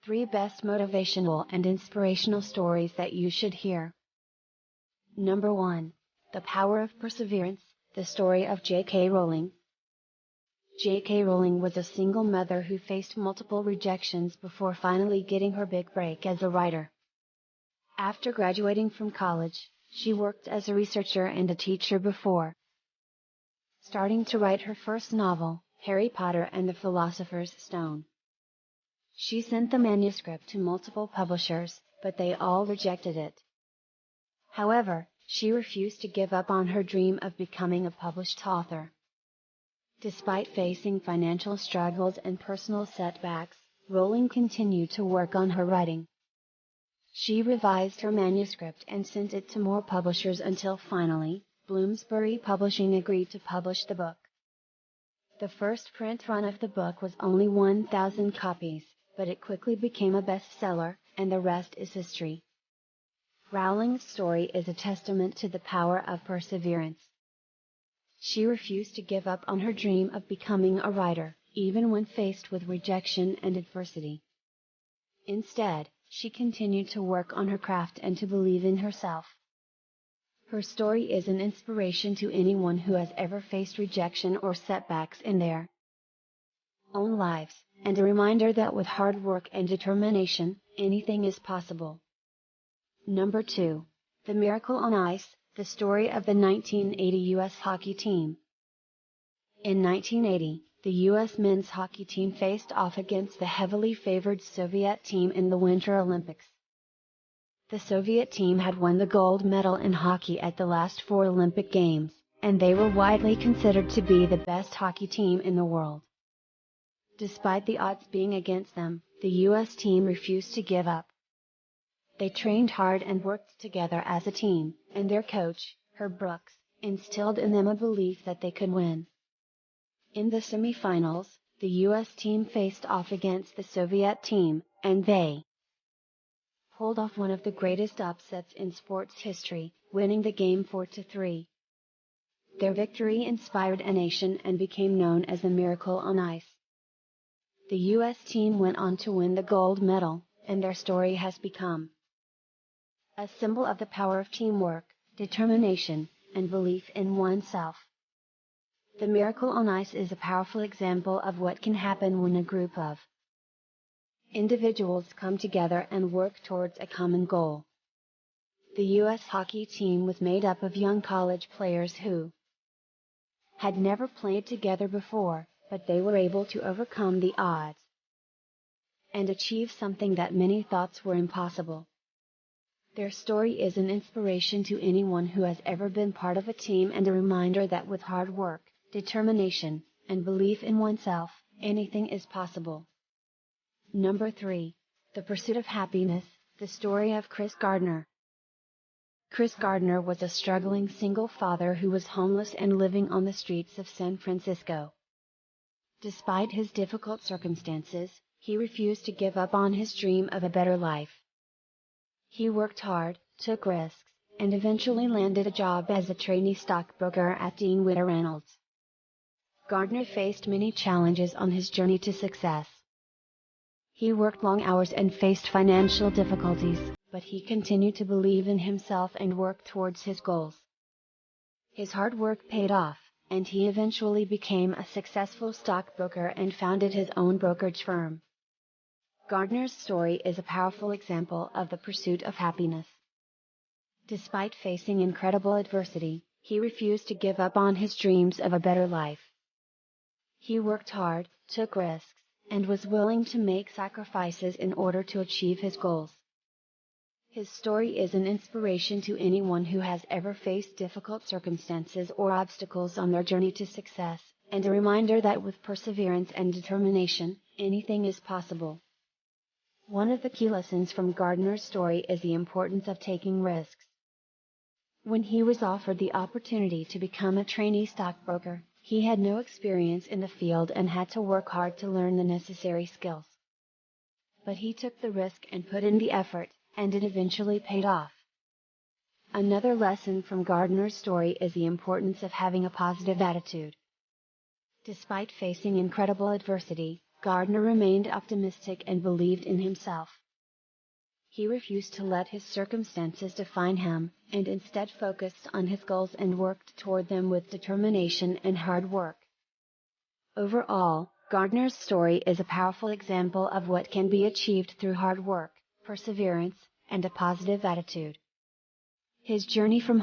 3 best motivational and inspirational stories that you should hear. Number 1. The Power of Perseverance, the story of J.K. Rowling. J.K. Rowling was a single mother who faced multiple rejections before finally getting her big break as a writer. After graduating from college, she worked as a researcher and a teacher before starting to write her first novel, Harry Potter and the Philosopher's Stone. She sent the manuscript to multiple publishers, but they all rejected it. However, she refused to give up on her dream of becoming a published author. Despite facing financial struggles and personal setbacks, Rowling continued to work on her writing. She revised her manuscript and sent it to more publishers until finally, Bloomsbury Publishing agreed to publish the book. The first print run of the book was only 1,000 copies, but it quickly became a bestseller, and the rest is history. Rowling's story is a testament to the power of perseverance. She refused to give up on her dream of becoming a writer, even when faced with rejection and adversity. Instead, she continued to work on her craft and to believe in herself. Her story is an inspiration to anyone who has ever faced rejection or setbacks in their own lives, and a reminder that with hard work and determination, anything is possible. Number 2. The Miracle on Ice, the story of the 1980 U.S. hockey team. In 1980, the U.S. men's hockey team faced off against the heavily favored Soviet team in the Winter Olympics. The Soviet team had won the gold medal in hockey at the last 4 Olympic Games, and they were widely considered to be the best hockey team in the world. Despite the odds being against them, the U.S. team refused to give up. They trained hard and worked together as a team, and their coach, Herb Brooks, instilled in them a belief that they could win. In the semifinals, the U.S. team faced off against the Soviet team, and they pulled off one of the greatest upsets in sports history, winning the game 4-3. Their victory inspired a nation and became known as the Miracle on Ice. The U.S. team went on to win the gold medal, and their story has become a symbol of the power of teamwork, determination, and belief in oneself. The Miracle on Ice is a powerful example of what can happen when a group of individuals come together and work towards a common goal. The U.S. hockey team was made up of young college players who had never played together before, but they were able to overcome the odds and achieve something that many thought were impossible. Their story is an inspiration to anyone who has ever been part of a team and a reminder that with hard work, determination, and belief in oneself, anything is possible. Number 3. The Pursuit of Happiness, the story of Chris Gardner. Chris Gardner was a struggling single father who was homeless and living on the streets of San Francisco. Despite his difficult circumstances, he refused to give up on his dream of a better life. He worked hard, took risks, and eventually landed a job as a trainee stockbroker at Dean Witter Reynolds. Gardner faced many challenges on his journey to success. He worked long hours and faced financial difficulties, but he continued to believe in himself and work towards his goals. His hard work paid off, and he eventually became a successful stockbroker and founded his own brokerage firm. Gardner's story is a powerful example of the pursuit of happiness. Despite facing incredible adversity, he refused to give up on his dreams of a better life. He worked hard, took risks, and was willing to make sacrifices in order to achieve his goals. His story is an inspiration to anyone who has ever faced difficult circumstances or obstacles on their journey to success, and a reminder that with perseverance and determination, anything is possible. One of the key lessons from Gardner's story is the importance of taking risks. When he was offered the opportunity to become a trainee stockbroker, he had no experience in the field and had to work hard to learn the necessary skills. But he took the risk and put in the effort, and it eventually paid off. Another lesson from Gardner's story is the importance of having a positive attitude. Despite facing incredible adversity, Gardner remained optimistic and believed in himself. He refused to let his circumstances define him, and instead focused on his goals and worked toward them with determination and hard work. Overall, Gardner's story is a powerful example of what can be achieved through hard work, perseverance, and a positive attitude. His journey from